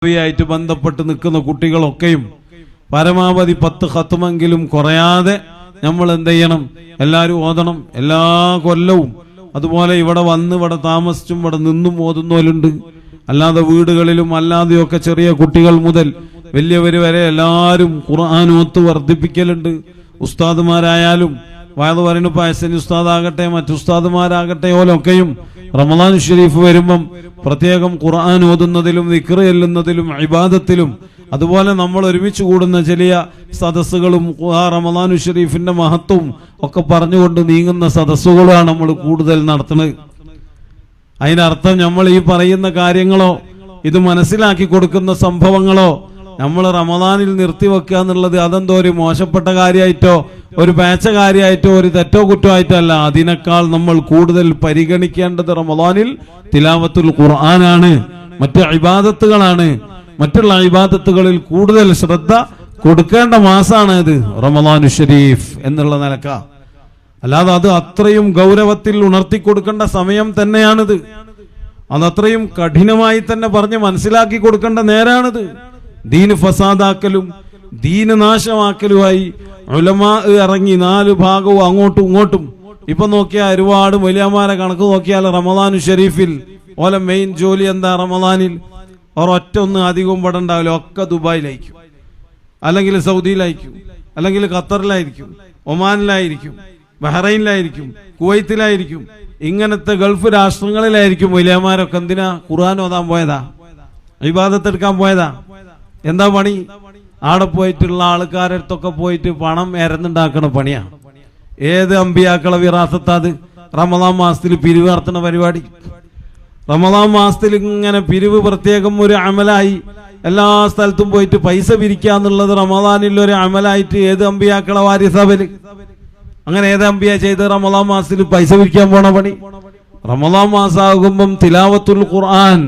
ായിട്ട് ബന്ധപ്പെട്ട് നിൽക്കുന്ന കുട്ടികളൊക്കെയും പരമാവധി 10 ഖത്മെങ്കിലും കുറയാതെ നമ്മൾ എന്ത് ചെയ്യണം? എല്ലാവരും ഓതണം എല്ലാ കൊല്ലവും. അതുപോലെ ഇവിടെ വന്ന് ഇവിടെ താമസിച്ചും ഇവിടെ നിന്നും ഓതുന്നവരുണ്ട്. അല്ലാതെ വീടുകളിലും അല്ലാതെയൊക്കെ ചെറിയ കുട്ടികൾ മുതൽ വലിയവർ വരെ എല്ലാവരും ഖുർആൻ ഓത്ത് വർദ്ധിപ്പിക്കലുണ്ട്. ഉസ്താദുമാരായാലും വയത് പറയുന്ന പായസനി ഉസ്താദാകട്ടെ മറ്റുസ്താദുമാരാകട്ടെ ഓലൊക്കെയും റമദാൻ ഷരീഫ് വരുമ്പം പ്രത്യേകം ഖുർആൻ ഓതുന്നതിലും ദിക്ർ ചെല്ലുന്നതിലും ഇബാദത്തിലും അതുപോലെ നമ്മൾ ഒരുമിച്ച് കൂടുന്ന ചെറിയ സദസ്സുകളും റമദാൻ ഷരീഫിന്റെ മഹത്വവും ഒക്കെ പറഞ്ഞുകൊണ്ട് നീങ്ങുന്ന സദസ്സുകളാണ് നമ്മൾ കൂടുതൽ നടത്തുന്നത്. അതിനർത്ഥം നമ്മൾ ഈ പറയുന്ന കാര്യങ്ങളോ ഇത് മനസ്സിലാക്കി കൊടുക്കുന്ന സംഭവങ്ങളോ നമ്മൾ റമദാനിൽ നിർത്തിവെക്കുക എന്നുള്ളത് അതെന്തോ ഒരു മോശപ്പെട്ട കാര്യമായിട്ടോ ഒരു പേച്ച കാര്യമായിട്ടോ ഒരു തെറ്റോ കുറ്റോ ആയിട്ടോ അല്ല. അതിനേക്കാൾ നമ്മൾ കൂടുതൽ പരിഗണിക്കേണ്ടത് റമദാനിൽ തിലാവത്തുൽ ഖുർആനാണ്, മറ്റ് ഇബാദത്തുകളാണ്. മറ്റുള്ള ഇബാദത്തുകളിൽ കൂടുതൽ ശ്രദ്ധ കൊടുക്കേണ്ട മാസമാണ് ഇത് റമദാൻ ഷരീഫ് എന്നുള്ള നിലക്ക. അല്ലാതെ അത് അത്രയും ഗൗരവത്തിൽ ഉണർത്തിക്കൊടുക്കേണ്ട സമയം തന്നെയാണിത്. അതത്രയും കഠിനമായി തന്നെ പറഞ്ഞ് മനസ്സിലാക്കി കൊടുക്കേണ്ട നേരാണിത്. ദീന് ഫസാദാക്കലും ദീന് നാശമാക്കലുമായി ഉലമാ ഇറങ്ങി 4 ഭാഗവും അങ്ങോട്ടും ഇങ്ങോട്ടും. ഇപ്പൊ നോക്കിയാൽ ഒരുപാട് വലിയമാരെ കണക്ക് നോക്കിയാൽ റമദാൻ ഷരീഫിൽ ഓല മെയിൻ ജോലി എന്താ? റമദാനിൽ ഒരൊറ്റ ഒന്നും അധികവും ഇവിടെ ഉണ്ടാവില്ല. ഒക്കെ ദുബായിലായിരിക്കും, അല്ലെങ്കിൽ സൗദിയിലായിരിക്കും, അല്ലെങ്കിൽ ഖത്തറിലായിരിക്കും, ഒമാനിലായിരിക്കും, ബഹ്റൈനിലായിരിക്കും, കുവൈത്തിലായിരിക്കും. ഇങ്ങനത്തെ ഗൾഫ് രാഷ്ട്രങ്ങളിലായിരിക്കും വലിയമാരൊക്കെ. എന്തിനാ? ഖുർആൻ ഓതാൻ പോയതാ, ഇബാദത്തെടുക്കാൻ പോയതാ. എന്താ പണി? ആടെ പോയിട്ടുള്ള ആൾക്കാരടുത്തൊക്കെ പോയിട്ട് പണം എരന്നുണ്ടാക്കണ പണിയാ. ഏത് അമ്പിയാക്കളെ വിറാസത്താത്? റമദാൻ മാസത്തിൽ പിരിവ് നടത്തുന്ന പരിപാടി. റമദാൻ മാസത്തിൽ ഇങ്ങനെ പിരിവ് പ്രത്യേകം ഒരു അമലായി എല്ലാ സ്ഥലത്തും പോയിട്ട് പൈസ പിരിക്കുക എന്നുള്ളത് റമദാനിൽ ഒരു അമലായിട്ട് ഏത് അമ്പിയാക്കളെ വാരിസഭയില് അങ്ങനെ ഏത് അമ്പിയ ചെയ്ത് റമദാൻ മാസത്തിൽ പൈസ പിരിക്കാൻ പോണ പണി? റമദാൻ മാസമാകുമ്പം തിലാവത്തുൽ ഖുർആൻ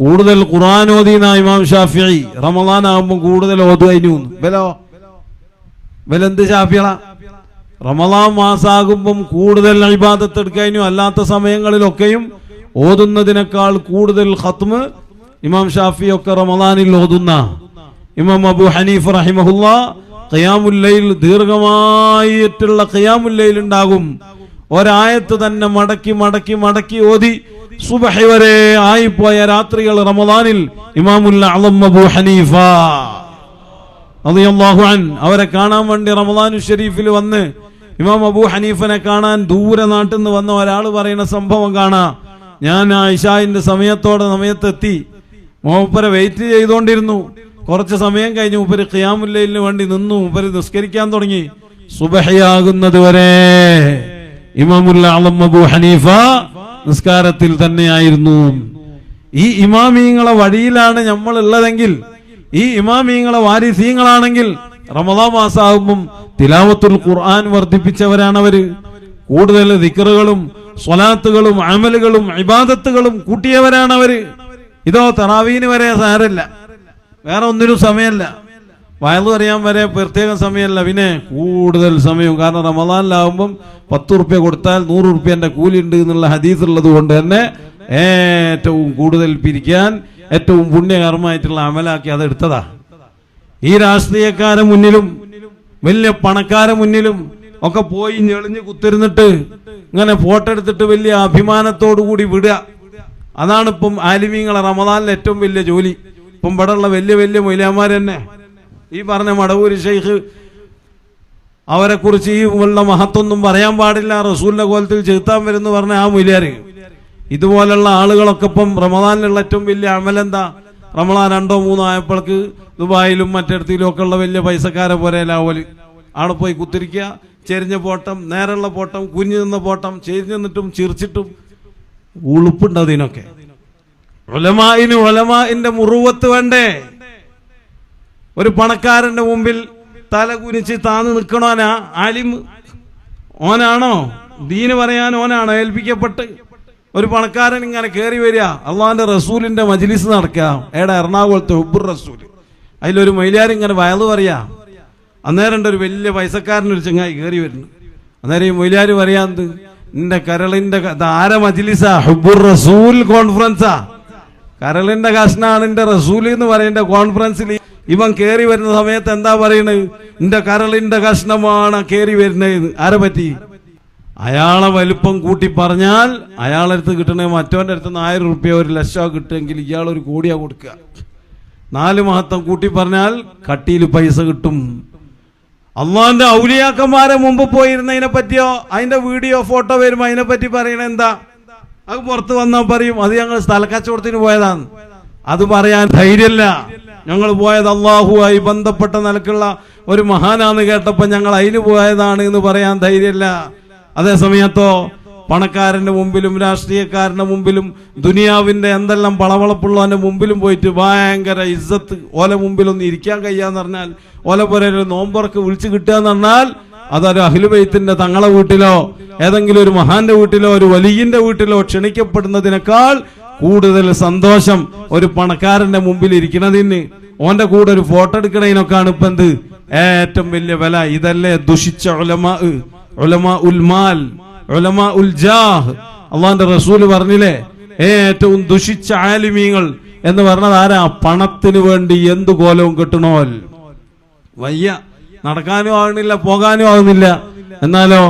കൂടുതൽ ഖുർആൻ ഓതിന ഇമാം ഷാഫിഈ. റമദാൻ ആകുമ്പോൾ കൂടുതൽ ഓതുകഴിഞ്ഞു. ബലെന്ത് ഷാഫികള? റമദാൻ മാസാകുമ്പം കൂടുതൽ ഇബാദത്ത് എടുക്കഴിഞ്ഞു. അല്ലാത്ത സമയങ്ങളിലൊക്കെയും ഓതുന്നതിനേക്കാൾ കൂടുതൽ ഖത്മ് ഇമാം ഷാഫി ഒക്കെ റമദാനിൽ ഓതുന്ന. ഇമാം അബൂ ഹനീഫ് റഹിമഹുല്ലാ ഖിയാമുൽ ലൈൽ ദീർഘമായിട്ടുള്ള ഖിയാമുൽ ലൈൽ ഉണ്ടാകും. ഒരായത്ത് തന്നെ മടക്കി മടക്കി മടക്കി ഓതി സുബഹി വരെ ആയിപ്പോയ രാത്രികൾ റമദാനിൽ ഇമാമുൽ അഅ്ലം അബൂ ഹനീഫ റളിയല്ലാഹു അൻഹു അവരെ കാണാൻ വേണ്ടി റമദാൻ ഷരീഫിൽ വന്ന് ഇമാം അബൂ ഹനീഫനെ കാണാൻ ദൂരെ നാട്ടിൽ നിന്ന് വന്ന ഒരാൾ പറയുന്ന സംഭവം കാണാം. ഞാൻ ഇശാഇന്റെ സമയത്തെത്തി. മൂപ്പരെ വെയിറ്റ് ചെയ്തുകൊണ്ടിരുന്നു. കുറച്ച് സമയം കഴിഞ്ഞ് മൂപ്പര് ഖിയാമുൽ ലൈലിന് വേണ്ടി നിന്നു. മൂപ്പര് നിസ്കരിക്കാൻ തുടങ്ങി. സുബഹിയാകുന്നത് വരെ ഇമാമുൽ അഅ്ലം അബൂ ഹനീഫ നിസ്കാരത്തിൽ തന്നെയായിരുന്നു. ഈ ഇമാമീങ്ങളെ വഴിയിലാണ് നമ്മൾ ഉള്ളതെങ്കിൽ, ഈ ഇമാമീങ്ങളെ വാരിസീങ്ങളാണെങ്കിൽ റമദാൻ മാസമാകുമ്പം തിലാവത്തുൽ ഖുർആൻ വർദ്ധിപ്പിച്ചവരാണവര്. കൂടുതൽ ദിക്റുകളും സ്വലാത്തുകളും അമലുകളും ഇബാദത്തുകളും കൂട്ടിയവരാണവര്. ഇതോ തറാവീന് വരെ സാരല്ല, വേറെ ഒന്നിനും സമയമല്ല. വയലു അറിയാൻ വരെ പ്രത്യേക സമയമല്ല, പിന്നെ കൂടുതൽ സമയവും. കാരണം റമദാനിലാവുമ്പം 10 റുപ്യ കൊടുത്താൽ 100 റുപ്യന്റെ കൂലി ഉണ്ട് എന്നുള്ള ഹദീസ് ഉള്ളത് കൊണ്ട് തന്നെ ഏറ്റവും കൂടുതൽ പിരിക്കാൻ ഏറ്റവും പുണ്യകർമ്മമായിട്ടുള്ള അമലാക്കി അതെടുത്തതാ. ഈ രാഷ്ട്രീയക്കാരെ മുന്നിലും വലിയ പണക്കാരെ മുന്നിലും ഒക്കെ പോയി ഞെളിഞ്ഞ് കുത്തിരുന്നിട്ട് ഇങ്ങനെ ഫോട്ടോ എടുത്തിട്ട് വലിയ അഭിമാനത്തോടു കൂടി വിടുക. അതാണ് ഇപ്പം ആലിമീങ്ങളെ റമദാനിലെ ഏറ്റവും വലിയ ജോലി. ഇപ്പം ഇവിടെ ഉള്ള വലിയ വലിയ മൊയ്ലാമാർ തന്നെ ഈ പറഞ്ഞ മടവൂര് ഷെയ്ഖ്, അവരെ കുറിച്ച് ഈ ഉള്ള മഹത്വമൊന്നും പറയാൻ പാടില്ല, റസൂലിന്റെ കോലത്തിൽ ചെലുത്താൻ വരുന്നു പറഞ്ഞ ആ മൊയ്ലാര്. ഇതുപോലുള്ള ആളുകളൊക്കെ ഇപ്പം റമദാനിലുള്ള ഏറ്റവും വലിയ അമലെന്താ? റമദാൻ 2-3 ആയപ്പോൾക്ക് ദുബായിലും മറ്റിടത്തിലും ഒക്കെ ഉള്ള വലിയ പൈസക്കാരെ പോലെ ലാവല് അവിടെ പോയി കുത്തിരിക്കുക. ചെരിഞ്ഞ പോട്ടം, നേരെയുള്ള പോട്ടം, കുഞ്ഞു നിന്ന പോട്ടം, ചെരിഞ്ഞു നിന്നിട്ടും ചിരിച്ചിട്ടും ഉളുപ്പുണ്ട് അതിനൊക്കെ. ഉലമാഇന്റെ മുറുവത്ത് വേണ്ടേ? ഒരു പണക്കാരന്റെ മുമ്പിൽ തല കുനിച്ച് താന്ന് നിൽക്കണോനാ ആലിം? ഓനാണോ ദീന് പറയാൻ? ഓനാണോ ഏൽപ്പിക്കപ്പെട്ട്? ഒരു പണക്കാരൻ ഇങ്ങനെ കയറി വരിക, അള്ളാന്റെ റസൂലിന്റെ മജ്ലിസ് നടക്കുക. എറണാകുളത്തെ ഹുബ്ബുർ റസൂൽ, അതിലൊരു മൈലാർ ഇങ്ങനെ വയല് പറയാ. അന്നേരം ഒരു വലിയ പൈസക്കാരനൊരു ചങ്ങായി കയറി വരുന്നു. അന്നേരം ഈ മൊയ്ലാര് പറയാന്ത്, നിന്റെ കരളിന്റെ ആര മജ്ലിസാ? ഹുബ്ബുർ റസൂൽ കോൺഫറൻസാ. കരളിന്റെ കഷ്ണാണ് എന്റെ റസൂല് എന്ന് പറയുന്ന കോൺഫറൻസിൽ ഇവൻ കേറി വരുന്ന സമയത്ത് എന്താ പറയണത്? എന്റെ കരളിന്റെ കഷ്ണമാണ് കേറി വരുന്നത്. ആരെ പറ്റി? അയാളെ വലിപ്പം കൂട്ടി പറഞ്ഞാൽ അയാളുടെ അടുത്ത് കിട്ടണേ മറ്റവന്റെ അടുത്ത് 1000 റുപ്യ 1 ലക്ഷം കിട്ടുമെങ്കിൽ ഇയാൾ 1 കോടിയാ കൊടുക്കുക. 4 മഹത്വം കൂട്ടി പറഞ്ഞാൽ കട്ടിയിൽ പൈസ കിട്ടും. അള്ളാന്റെ ഔലിയാക്കന്മാരെ മുമ്പ് പോയിരുന്നതിനെ പറ്റിയോ അതിന്റെ വീഡിയോ ഫോട്ടോ വരുമ്പോ അതിനെ പറ്റി പറയണ എന്താ? അത് പുറത്ത് വന്നാൽ പറയും അത് ഞങ്ങൾ സ്ഥലക്കച്ചവടത്തിന് പോയതാണ്. അത് പറയാൻ ധൈര്യമില്ല. ഞങ്ങൾ പോയത് അള്ളാഹുവായി ബന്ധപ്പെട്ട നിലക്കുള്ള ഒരു മഹാനാന്ന് കേട്ടപ്പോ ഞങ്ങൾ അതിന് പോയതാണ് എന്ന് പറയാൻ ധൈര്യമില്ല. അതേ സമയത്തോ പണക്കാരന്റെ മുമ്പിലും രാഷ്ട്രീയക്കാരന്റെ മുമ്പിലും ദുനിയാവിന്റെ എന്തെല്ലാം പളവളപ്പുള്ളവന്റെ മുമ്പിലും പോയിട്ട് ഭയങ്കര ഇസ്സത്ത്, ഓല മുമ്പിലൊന്നും ഇരിക്കാൻ കഴിയാന്ന് പറഞ്ഞാൽ, ഓല പോലെ നോമ്പുറക്ക് വിളിച്ചു കിട്ടുക എന്ന് പറഞ്ഞാൽ അതൊരു അഹ്ലുബൈത്തിന്റെ തങ്ങളെ വീട്ടിലോ ഏതെങ്കിലും ഒരു മഹാന്റെ വീട്ടിലോ ഒരു വലിയന്റെ വീട്ടിലോ ക്ഷണിക്കപ്പെടുന്നതിനേക്കാൾ കൂടുതൽ സന്തോഷം ഒരു പണക്കാരന്റെ മുമ്പിൽ ഇരിക്കുന്നതിന്, ഓന്റെ കൂടെ ഒരു ഫോട്ടോ എടുക്കണതിനൊക്കെയാണ് ഇപ്പൊ എന്ത് ഏറ്റവും വലിയ വില. ഇതല്ലേ ദുഷിച്ച ഉലമാ ഉൽ മാൽ, ഉലമാ ഉൽ ജാഹ്. അള്ളാന്റെ റസൂല് പറഞ്ഞില്ലേ ഏറ്റവും ദുഷിച്ച ആലിമീങ്ങൾ എന്ന് പറഞ്ഞത് ആരാ? പണത്തിന് വേണ്ടി എന്തു കോലവും കെട്ടണോൽ. വയ്യ, നടക്കാനും ആകുന്നില്ല, പോകാനും ആകുന്നില്ല. എന്നാലോ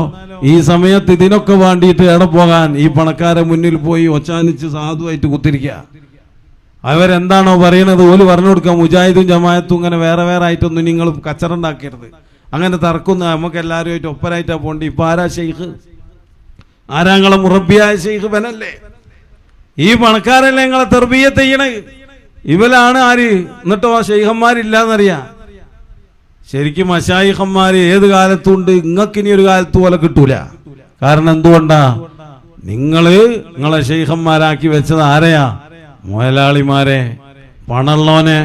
ഈ സമയത്ത് ഇതിനൊക്കെ വേണ്ടിയിട്ട് എവിടെ പോകാൻ? ഈ പണക്കാരെ മുന്നിൽ പോയി ഒച്ചാനിച്ച് സാധുവായിട്ട് കുത്തിരിക്കുക. അവരെന്താണോ പറയണത് ഓല് പറഞ്ഞു കൊടുക്കാം. മുജാഹിദും ജമാഅത്തും ഇങ്ങനെ വേറെ വേറെ ആയിട്ടൊന്നും നിങ്ങൾ കച്ചറുണ്ടാക്കരുത്. അങ്ങനെ തർക്കുന്ന നമുക്ക് എല്ലാവരുമായിട്ട് ഒപ്പരായിട്ടാ പോണ്ടി. ഇപ്പൊ ആരാ ഷെയ്ഖ്? ആരാങ്ങളെ മുറബിയായ ഷെയ്ഖ് ബനല്ലേ? ഈ പണക്കാരല്ലേ നിങ്ങളെ തർബിയത്ത് ചെയ്യണേ? ഇവലാണ് ആര്? എന്നിട്ടോ ഷെയ്ഖന്മാരില്ലാന്നറിയാ. ശരിക്കും മശായിഖന്മാര് ഏത് കാലത്തുണ്ട്, ഇങ്ങക്കിനി ഒരു കാലത്ത് പോലെ കിട്ടൂല. കാരണം എന്തുകൊണ്ടാ? നിങ്ങളെ ഷെയ്ഖന്മാരാക്കി വെച്ചത് ആരെയാ? മുതലാളിമാരെ, പണമുള്ളവനെ.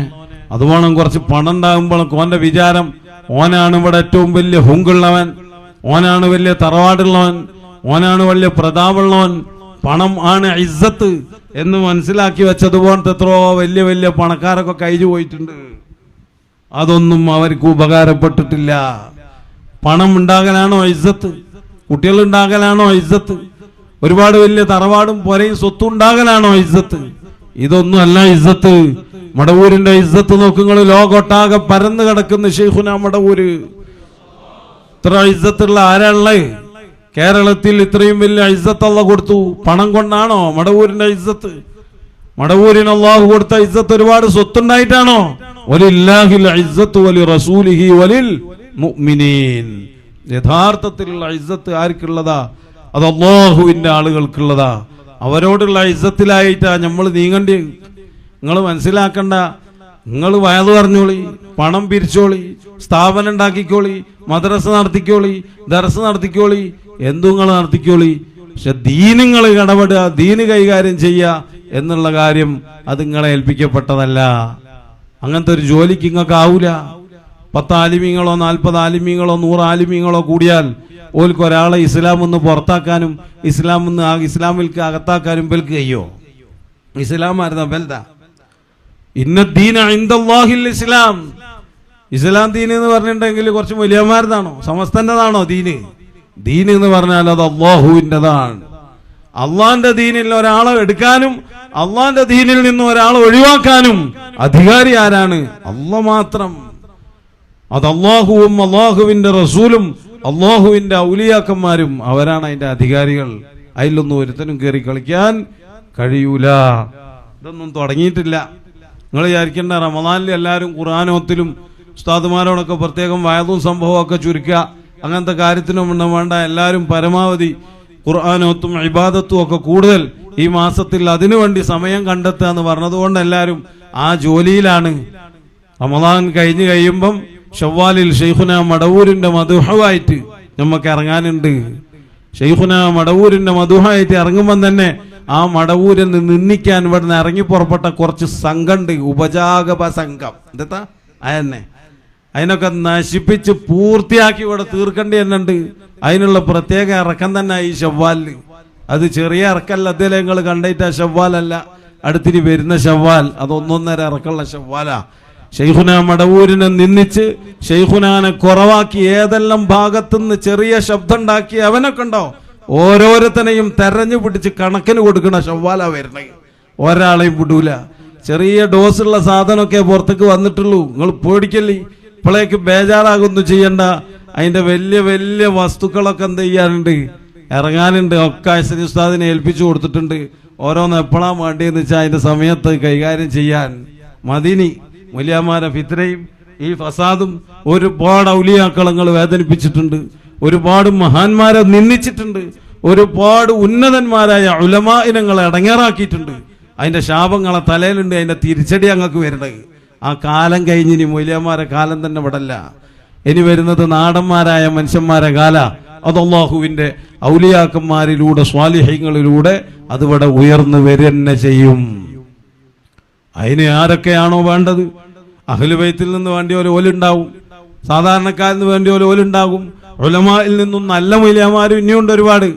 അത് വേണം. കുറച്ച് പണം ഉണ്ടാകുമ്പോൾ ഓന്റെ വിചാരം ഓനാണ് ഇവിടെ ഏറ്റവും വലിയ ഹുങ്കുള്ളവൻ, ഓനാണ് വലിയ തറവാടുള്ളവൻ, ഓനാണ് വലിയ പ്രതാപമുള്ളവൻ. പണം ആണ് ഇസ്സത്ത് എന്ന് മനസ്സിലാക്കി വെച്ചതുപോലത്തെ എത്രയോ വലിയ വലിയ പണക്കാരൊക്കെ കഴിഞ്ഞു പോയിട്ടുണ്ട്. അതൊന്നും അവർക്ക് ഉപകാരപ്പെട്ടിട്ടില്ല. പണം ഉണ്ടാകലാണോ ഇസ്സത്ത്? കുട്ടികൾ ഉണ്ടാകലാണോ ഇസ്സത്ത്? ഒരുപാട് വലിയ തറവാടും പൊരയും സ്വത്തും ഉണ്ടാകലാണോ ഇസ്സത്ത്? ഇതൊന്നും അല്ല ഇസ്സത്ത്. മടവൂരിന്റെ ഇസ്സത്ത് നോക്കുങ്ങൾ ലോകൊട്ടാകെ പരന്നു കിടക്കുന്ന ശൈഖുന മടവൂര്. ഇത്ര ഇസ്സത്തുള്ള ആരാളെ? കേരളത്തിൽ ഇത്രയും വലിയ ഇസ്സത്ത് അല്ലാഹു കൊടുത്തു. പണം കൊണ്ടാണോ മടവൂരിന്റെ ഇസ്സത്ത്? മടവൂരിന് അല്ലാഹു കൊടുത്ത ഇസ്സത്ത് ഒരുപാട് സ്വത്തുണ്ടായിട്ടാണോ? വലില്ലാഹിൽ ഇസ്സത്തു വലി റസൂലിഹി വലിൽ മുഅ്മിനീൻ. യഥാർത്ഥത്തിലുള്ള ഇസ്സത്ത് ആർക്കുള്ളതാ? അത് അല്ലാഹുവിന്റെ ആളുകൾക്കുള്ളതാ. അവരോടുള്ള ഇസ്സത്തിലായിട്ടാ നമ്മൾ നീങ്ങണ്ടി. നിങ്ങൾ മനസ്സിലാക്കണ്ട. നിങ്ങൾ വയത് പറഞ്ഞോളി, പണം പിരിച്ചോളി, സ്ഥാപനം ഉണ്ടാക്കിക്കോളി, മദ്രസ നടത്തിക്കോളി, ദർസ് നടത്തിക്കോളി, എന്തു നിങ്ങൾ നടത്തിക്കോളി. പക്ഷെ ദീനുകൾ ഇടപെടുക, ദീന് കൈകാര്യം ചെയ്യുക എന്നുള്ള കാര്യം അത് നിങ്ങളെ ഏൽപ്പിക്കപ്പെട്ടതല്ല. അങ്ങനത്തെ ഒരു ജോലിക്ക് നിങ്ങൾക്ക് ആവൂല. 10 ആലിമീങ്ങളോ 40 ആലിമീങ്ങളോ 100 ആലിമീങ്ങളോ കൂടിയാൽ ഓൽക്ക് ഒരാളെ ഇസ്ലാമെന്ന് പുറത്താക്കാനും ഇസ്ലാമിൽക്ക് അകത്താക്കാനും ബൽക്ക് കഴിയോ? ഇസ്ലാം ആയിരുന്ന ബൽദ. ഇന്ന ദീന ഇൻദല്ലാഹിൽ ഇസ്ലാം. ഇസ്ലാം ദീൻ എന്ന് പറഞ്ഞിട്ടുണ്ടെങ്കിൽ കുറച്ച് വലിയമാരുതാണോ സമസ്തന്റേതാണോ ദീന്? ദീൻ എന്ന് പറഞ്ഞാൽ അത് അള്ളാഹുവിൻ്റെതാണ്. അള്ളാന്റെ ദീനിൽ ഒരാളെ എടുക്കാനും അള്ളാന്റെ ദീനിൽ നിന്ന് ഒരാളെ ഒഴിവാക്കാനും അധികാരി ആരാണ്? അള്ളാഹ് മാത്രം. അത് അള്ളാഹുവും അള്ളാഹുവിന്റെ റസൂലും അള്ളാഹുവിന്റെ ഔലിയാക്കന്മാരും അവരാണ് അതിന്റെ അധികാരികൾ. അതിലൊന്നും ഒരുത്തനും കയറി കളിക്കാൻ കഴിയൂല. ഇതൊന്നും തുടങ്ങിയിട്ടില്ല. നിങ്ങൾ വിചാരിക്കേണ്ട റമദാനിൽ എല്ലാവരും ഖുർആനോത്തിലും ഉസ്താദുമാരോടൊക്കെ പ്രത്യേകം വയതും സംഭവമൊക്കെ ചുരുക്കുക, അങ്ങനത്തെ കാര്യത്തിനും വേണ്ട. എല്ലാവരും പരമാവധി ഖുർആനോത്തും ഇബാദത്തും ഒക്കെ കൂടുതൽ ഈ മാസത്തിൽ അതിനുവേണ്ടി സമയം കണ്ടെത്തുക എന്ന് പറഞ്ഞതുകൊണ്ട് എല്ലാവരും ആ ജോലിയിലാണ്. റമദാൻ കഴിഞ്ഞ് കഴിയുമ്പം ഷവ്വാലിൽ ഷെയ്ഖുന മടവൂരിന്റെ മദുഹവായിട്ട് നമുക്ക് ഇറങ്ങാനുണ്ട്. ഷെയ്ഖുന മടവൂരിന്റെ മദുഹവായിട്ട് ഇറങ്ങുമ്പം തന്നെ ആ മടവൂരിൽ നിന്ന് നിന്ദിക്കാൻ ഇവിടെ നിന്ന് ഇറങ്ങി പുറപ്പെട്ട കുറച്ച് സംഘമുണ്ട്, ഉപജാഗപ സംഘം. എന്താ അതന്നെ, അതിനൊക്കെ നശിപ്പിച്ച് പൂർത്തിയാക്കി ഇവിടെ തീർക്കേണ്ടി തന്നെ ഉണ്ട്. അതിനുള്ള പ്രത്യേക ഇറക്കം തന്നെ ഈ ഷവ്വാലിന്. അത് ചെറിയ ഇറക്കല്ല, അതിലെ നിങ്ങൾ കണ്ടിട്ട് ഷവ്വാലല്ല, അടുത്തിരി വരുന്ന ഷവ്വാൽ. അത് 1.5 ഇറക്കമുള്ള ഷവ്വാലാ. ഷെയ്ഖുന മടവൂരിനെ നിന്ദിച്ച് ഷെയ്ഖുനാനെ കുറവാക്കി ഏതെല്ലാം ഭാഗത്തുനിന്ന് ചെറിയ ശബ്ദം ഉണ്ടാക്കി അവനൊക്കെ ഉണ്ടോ ഓരോരുത്തനെയും തെരഞ്ഞു പിടിച്ച് കണക്കിന് കൊടുക്കണ ഷവ്വാലാ വരുന്നത്. ഒരാളെയും വിടൂല. ചെറിയ ഡോസുള്ള സാധനമൊക്കെ പുറത്തേക്ക് വന്നിട്ടുള്ളൂ. നിങ്ങൾ പേടിക്കല്ലേ, ഇപ്പോഴേക്ക് ബേജാറാകൊന്നും ചെയ്യണ്ട. അതിന്റെ വലിയ വലിയ വസ്തുക്കളൊക്കെ എന്ത് ചെയ്യാനുണ്ട്, ഇറങ്ങാനുണ്ട്. ഒക്കെ ഹസനി ഉസ്താദിനെ ഏൽപ്പിച്ചു കൊടുത്തിട്ടുണ്ട്. ഓരോന്ന് എപ്പോഴാണ് വേണ്ടിയെന്ന് വെച്ചാൽ അതിന്റെ സമയത്ത് കൈകാര്യം ചെയ്യാൻ. മദീനി മുലിയാമാരെ ഫിത്നയും ഈ ഫസാദും ഒരുപാട് ഔലിയാക്കളങ്ങൾ വേദനിപ്പിച്ചിട്ടുണ്ട്, ഒരുപാട് മഹാന്മാരെ നിന്ദിച്ചിട്ടുണ്ട്, ഒരുപാട് ഉന്നതന്മാരായ ഉലമാ ഇനങ്ങളെ അടങ്ങേറാക്കിയിട്ടുണ്ട്. അതിന്റെ ശാപങ്ങളെ തലയിലുണ്ട്, അതിന്റെ തിരിച്ചടി അങ്ങക്ക് വരുന്നത്. ആ കാലം കഴിഞ്ഞിനി മൊയ്ലിയന്മാരെ കാലം തന്നെ വിടല്ല. ഇനി വരുന്നത് നാടന്മാരായ മനുഷ്യന്മാരെ കാല. അത് അല്ലാഹുവിന്റെ ഔലിയാക്കന്മാരിലൂടെ സ്വാലിഹ്യങ്ങളിലൂടെ അതിവിടെ ഉയർന്നു വരെന്നെ ചെയ്യും. അതിന് ആരൊക്കെയാണോ വേണ്ടത്, അഹ്ലുബൈത്തിൽ നിന്ന് വേണ്ടി ഒരു ഓലുണ്ടാവും, സാധാരണക്കാരിൽ നിന്ന് വേണ്ടി ഒരു ഓലുണ്ടാകും, ഉലമായിൽ നിന്നും നല്ല മൊയ്ലിയന്മാരും ഇനിയുണ്ട് ഒരുപാട്.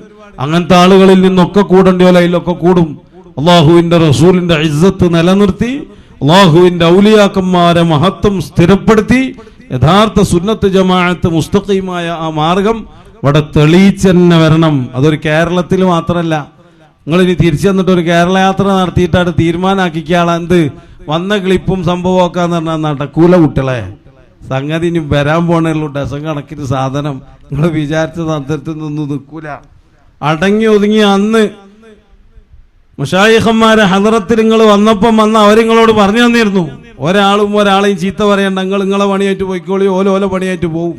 അങ്ങനത്തെ ആളുകളിൽ നിന്നൊക്കെ കൂടേണ്ടി പോലെ അതിലൊക്കെ കൂടും. അള്ളാഹുവിന്റെ റസൂലിന്റെ ഇസ്സത്ത് നിലനിർത്തി അള്ളാഹുവിന്റെ ഔലിയാക്കന്മാരെ മഹത്വം സ്ഥിരപ്പെടുത്തി യഥാർത്ഥ സുന്നത്ത് ജമാഅത്ത് മുസ്തഖീമായ ആ മാർഗം ഇവിടെ തെളിയിച്ചെന്നെ വരണം. അതൊരു കേരളത്തിൽ മാത്രമല്ല. നിങ്ങൾ ഇനി തിരിച്ചു വന്നിട്ട് ഒരു കേരള യാത്ര നടത്തിയിട്ടാണ് തീരുമാനാക്കിക്കാളാ എന്ത് വന്ന ക്ലിപ്പും സംഭവമൊക്കെന്ന് പറഞ്ഞാൽ നടക്കൂല കുട്ടികളെ. സംഗതി ഇനി വരാൻ പോണേയുള്ളൂ. ഡസൻ കണക്കിന് സാധനം നിങ്ങൾ വിചാരിച്ച തന്ത്രത്തിൽ നിന്നൊന്നും നിൽക്കൂല. അടങ്ങി ഒതുങ്ങി അന്ന് മുശായിഖന്മാരെ ഹദറത്തിൽ നിങ്ങൾ വന്നപ്പം അവരിങ്ങളോട് പറഞ്ഞു തന്നിരുന്നു, ഒരാളും ഒരാളെയും ചീത്ത പറയണ്ട, നിങ്ങളെ പണിയായിട്ട് പോയിക്കോളി, ഓല പണിയായിട്ട് പോവും.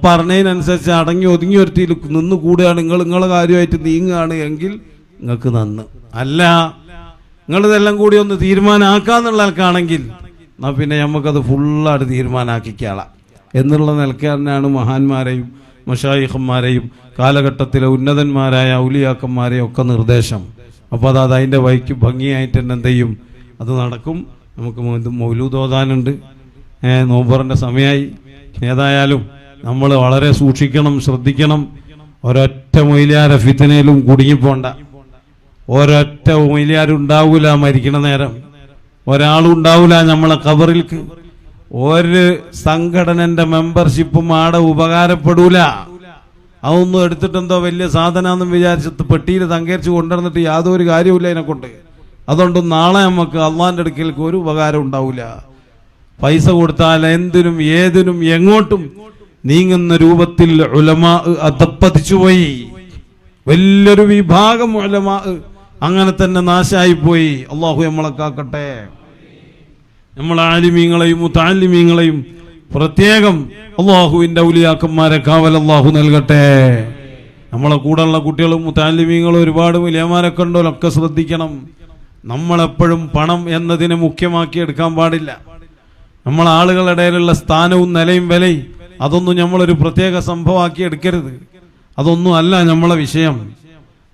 പറഞ്ഞതിനനുസരിച്ച് അടങ്ങി ഒതുങ്ങി ഒരുത്തിയിൽ നിന്ന് കൂടുകയാണ്, നിങ്ങളെ കാര്യമായിട്ട് നീങ്ങുകയാണ് എങ്കിൽ നിങ്ങൾക്ക് നന്ന്. അല്ല നിങ്ങളിതെല്ലാം കൂടി ഒന്ന് തീരുമാനമാക്കാന്നുള്ള ആൾക്കാണെങ്കിൽ എന്നാ പിന്നെ നമുക്കത് ഫുള്ളായിട്ട് തീരുമാനമാക്കിക്കാളാം എന്നുള്ള നിലയ്ക്ക് തന്നെയാണ് മഹാന്മാരെയും മശായിഖന്മാരെയും കാലഘട്ടത്തിലെ ഉന്നതന്മാരായ ഔലിയാക്കന്മാരെയും ഒക്കെ നിർദ്ദേശം. അപ്പോൾ അത് അതിൻ്റെ വഴിക്ക് ഭംഗിയായിട്ട് തന്നെ എന്ത് ചെയ്യും, അത് നടക്കും. നമുക്ക് മൗലൂദ് ഓതാനുണ്ട്, നോമ്പറിൻ്റെ സമയമായി. ഏതായാലും നമ്മൾ വളരെ സൂക്ഷിക്കണം, ശ്രദ്ധിക്കണം. ഒരൊറ്റ മൊയ്ലിയാരെ ഫിത്നയിലും കുടുങ്ങിപ്പോണ്ട. ഒരൊറ്റ മൊയ്ലിയാരുണ്ടാവൂല മരിക്കണ നേരം, ഒരാളും ഉണ്ടാവൂല നമ്മളെ ഖബറിൽക്ക്. ഒരു സംഘടനന്റെ മെമ്പർഷിപ്പും ആടെ ഉപകാരപ്പെടൂല. അതൊന്നും എടുത്തിട്ടെന്തോ വലിയ സാധനമെന്നും വിചാരിച്ചിട്ട് പെട്ടിയിൽ തങ്കേരിച്ച് കൊണ്ടുവന്നിട്ട് യാതൊരു കാര്യമില്ല അതിനെക്കൊണ്ട്. അതുകൊണ്ട് നാളെ നമുക്ക് അള്ളാന്റെ അടുക്കലേക്ക് ഒരു ഉപകാരം ഉണ്ടാവില്ല. പൈസ കൊടുത്താൽ എന്തിനും ഏതിനും എങ്ങോട്ടും നീങ്ങുന്ന രൂപത്തിൽ ഉലമാ അധപ്പതിച്ചുപോയി. വലിയൊരു വിഭാഗം ഉലമാ അങ്ങനെ തന്നെ നാശായിപ്പോയി. അള്ളാഹു നമ്മളെ കാക്കട്ടെ. നമ്മളെ ആലിമീങ്ങളെയും മുതഅല്ലിമീങ്ങളെയും പ്രത്യേകം അള്ളാഹുവിന്റെ ഔലിയാക്കന്മാരെ കാവൽ അള്ളാഹു നൽകട്ടെ. നമ്മളെ കൂടെയുള്ള കുട്ടികളും മുതഅല്ലിമീങ്ങളും ഒരുപാട് വലിയമാരൊക്കെ ഉണ്ടോ, ഒക്കെ ശ്രദ്ധിക്കണം. നമ്മളെപ്പോഴും പണം എന്നതിനെ മുഖ്യമാക്കി എടുക്കാൻ പാടില്ല. നമ്മളെ ആളുകളുടെ ഇടയിലുള്ള സ്ഥാനവും നിലയും വിലയും അതൊന്നും നമ്മളൊരു പ്രത്യേക സംഭവമാക്കി എടുക്കരുത്. അതൊന്നും അല്ല നമ്മളെ വിഷയം.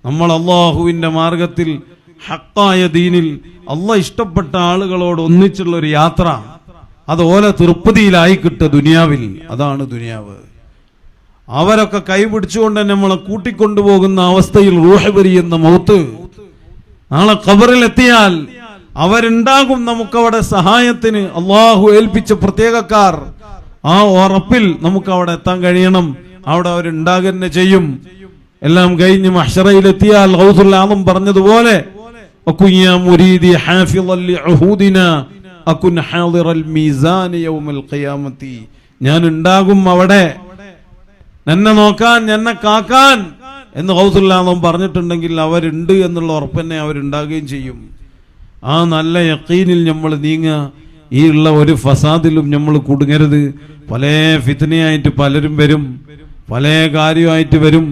നമ്മൾ അള്ളാഹുവിന്റെ മാർഗത്തിൽ ഹക്കായ ദീനിൽ അള്ളാഹ് ഇഷ്ടപ്പെട്ട ആളുകളോട് ഒന്നിച്ചുള്ള ഒരു യാത്ര, അത് ഓലെ തൃപ്തിയിലായി കിട്ടുക ദുനിയാവിൽ. അതാണ് ദുനിയാവ്. അവരൊക്കെ കൈപിടിച്ചുകൊണ്ട് നമ്മളെ കൂട്ടിക്കൊണ്ടുപോകുന്ന അവസ്ഥയിൽ റൂഹ് പിരിയുന്ന മൗത്ത്. നാളെ ഖബറിലെത്തിയാൽ അവരുണ്ടാകും നമുക്കവിടെ സഹായത്തിന്. അള്ളാഹു ഏൽപ്പിച്ച പ്രത്യേകക്കാർ. ആ ഉറപ്പിൽ നമുക്ക് അവിടെ എത്താൻ കഴിയണം. അവിടെ അവരുണ്ടാകുക തന്നെ ചെയ്യും. എല്ലാം കഴിഞ്ഞ് മഹ്ശറയിലെത്തിയാൽ ഗൗസുൽ ആദം പറഞ്ഞതുപോലെ ഞാൻ ഉണ്ടാകും അവിടെ, എന്നെ നോക്കാൻ, എന്നെ കാക്കാൻ എന്ന് ഗൗസുൽ ആദം പറഞ്ഞിട്ടുണ്ടെങ്കിൽ അവരുണ്ട് എന്നുള്ള ഉറപ്പ് തന്നെ അവരുണ്ടാകുകയും ചെയ്യും. ആ നല്ല യഖീനിൽ നമ്മൾ നീങ്ങുക. ഈ ഉള്ള ഒരു ഫസാദിലും നമ്മൾ കുടുങ്ങരുത്. പല ഫിത്നയായിട്ട് പലരും വരും, പല കാര്യമായിട്ട് വരും.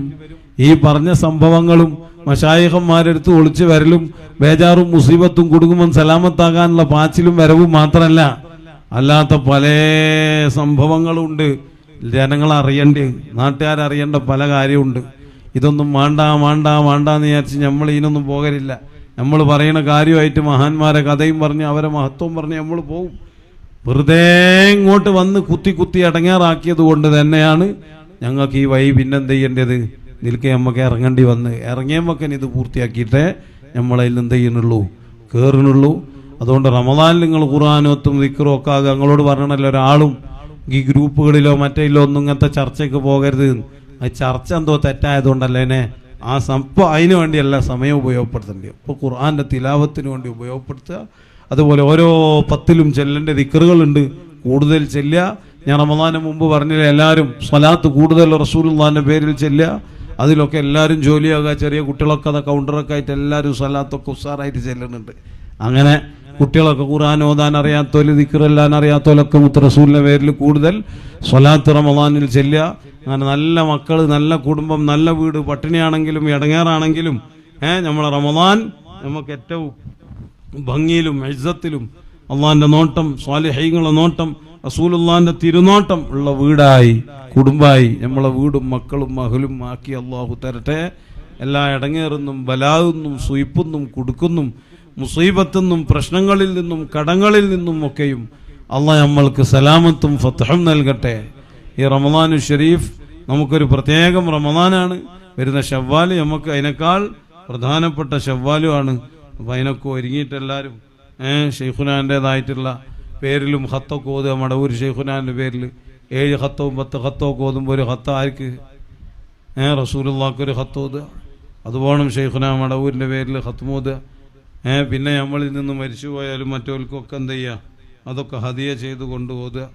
ഈ പറഞ്ഞ സംഭവങ്ങളും മശായിഖന്മാരെടുത്ത് ഒളിച്ചു വരലും ബേജാറും മുസീബത്തും കുടുങ്ങുമ്പോൾ സലാമത്താകാനുള്ള പാച്ചിലും വരവും മാത്രമല്ല, അല്ലാത്ത പല സംഭവങ്ങളും ഉണ്ട്. ജനങ്ങൾ അറിയണ്ടേ, നാട്ടുകാരറിയേണ്ട പല കാര്യമുണ്ട്. ഇതൊന്നും വേണ്ടാന്ന് വിചാരിച്ച് നമ്മൾ ഇതിനൊന്നും പോകരില്ല. നമ്മൾ പറയുന്ന കാര്യമായിട്ട് മഹാന്മാരെ കഥയും പറഞ്ഞ് അവരെ മഹത്വം പറഞ്ഞ് നമ്മൾ പോവും. വെറുതെ ഇങ്ങോട്ട് വന്ന് കുത്തി അടങ്ങാറാക്കിയത് കൊണ്ട് തന്നെയാണ് ഞങ്ങൾക്ക് ഈ വഴി പിന്നെന്ത് ചെയ്യേണ്ടത്, ഇതിലേക്ക് നമുക്ക് ഇറങ്ങേണ്ടി വന്ന്. ഇറങ്ങിയമ്മക്കൻ ഇത് പൂർത്തിയാക്കിയിട്ടേ നമ്മളതിൽ എന്ത് ചെയ്യുന്നുള്ളൂ, കയറുന്നുള്ളൂ. അതുകൊണ്ട് റമദാനിൽ നിങ്ങൾ ഖുർആനോത്തും ദിക്റും ഒക്കെ ആകുക. ഞങ്ങളോട് പറഞ്ഞണല്ലോ, ഒരാളും ഈ ഗ്രൂപ്പുകളിലോ മറ്റേലോ ഒന്നും ഇങ്ങനത്തെ ചർച്ചയ്ക്ക് പോകരുത്. ആ ചർച്ച എന്തോ തെറ്റായതുകൊണ്ടല്ലേ ഇപ്പോൾ അതിന് വേണ്ടിയല്ല സമയം ഉപയോഗപ്പെടുത്തേണ്ടത്. ഇപ്പോൾ ഖുർആൻ്റെ തിലാവത്തിന് വേണ്ടി ഉപയോഗപ്പെടുത്തുക. അതുപോലെ ഓരോ 10ലും ചെല്ലേണ്ട ദിക്റുകളുണ്ട്, കൂടുതൽ ചെല്ലുക. ഞാൻ റമദാന് മുമ്പ് പറഞ്ഞില്ല, എല്ലാവരും സ്വലാത്ത് കൂടുതൽ റസൂലുള്ളാഹിന്റെ പേരിൽ ചെല്ലുക. അതിലൊക്കെ എല്ലാവരും ജോലിയാകുക. ചെറിയ കുട്ടികളൊക്കെ അത് കൗണ്ടറൊക്കെ ആയിട്ട് എല്ലാവരും സ്വലാത്തൊക്കെ ഉസാറായിട്ട് ചെല്ലുന്നുണ്ട്. അങ്ങനെ കുട്ടികളൊക്കെ ഖുർആൻ ഓതാൻ അറിയാത്തോല്, ദിക്റെല്ലാൻ അറിയാത്തോലൊക്കെ മുത്ത് റസൂലിന്റെ പേരിൽ കൂടുതൽ സ്വലാത്ത് റമദാനിൽ ചെല്ലുക. അങ്ങനെ നല്ല മക്കൾ, നല്ല കുടുംബം, നല്ല വീട്, പട്ടിണിയാണെങ്കിലും ഇടങ്ങേറാണെങ്കിലും നമ്മളെ റമദാൻ നമുക്ക് ഏറ്റവും ഭംഗിയിലും ഇസ്സത്തിലും അള്ളാഹിന്റെ നോട്ടം, സ്വാലിഹീങ്ങളുടെ നോട്ടം, റസൂലുള്ളാഹിന്റെ തിരുനോട്ടം ഉള്ള വീടായി, കുടുംബമായി നമ്മളെ വീടും മക്കളും മഹലും ആക്കി അള്ളാഹു തരട്ടെ. എല്ലാ ഇടങ്ങേറുന്നും ബലാവുന്നും സുയിപ്പുന്നും കുടുക്കുന്നും മുസീബത്തുനിന്നും പ്രശ്നങ്ങളിൽ നിന്നും കടങ്ങളിൽ നിന്നും ഒക്കെയും അള്ളാഹ് നമ്മൾക്ക് സലാമത്തും ഫത്ഹും നൽകട്ടെ. ഈ റമദാനു ഷരീഫ് നമുക്കൊരു പ്രത്യേകം റമദാനാണ്. വരുന്ന ശവ്വാൽ നമുക്ക് അതിനേക്കാൾ പ്രധാനപ്പെട്ട ശവ്വാലുമാണ്. അപ്പം അതിനൊക്കെ ഒരുങ്ങിയിട്ടെല്ലാവരും ഷെയ്ഖുനാൻ്റെതായിട്ടുള്ള പേരിലും ഖത്തൊക്കെ ഓതുക. മടവൂർ ഷെയ്ഖുനാൻ്റെ പേരിൽ 7 ഖത്തവും 10 ഖത്തൊക്കെ ഓതുമ്പോൾ ഒരു ഖത്ത് ആർക്ക്? റസൂലുള്ളാഹിക്കൊരു ഖത്ത് ഓതുക. അതുപോലെ ഷെയ്ഖുനാ മടവൂരിൻ്റെ പേരിൽ ഖത്മ് ഓതുക. പിന്നെ നമ്മളിൽ നിന്ന് മരിച്ചു പോയാലും മറ്റവർക്കൊക്കെ എന്ത് ചെയ്യുക, അതൊക്കെ ഹദിയ ചെയ്ത് കൊണ്ട് ഓതുക.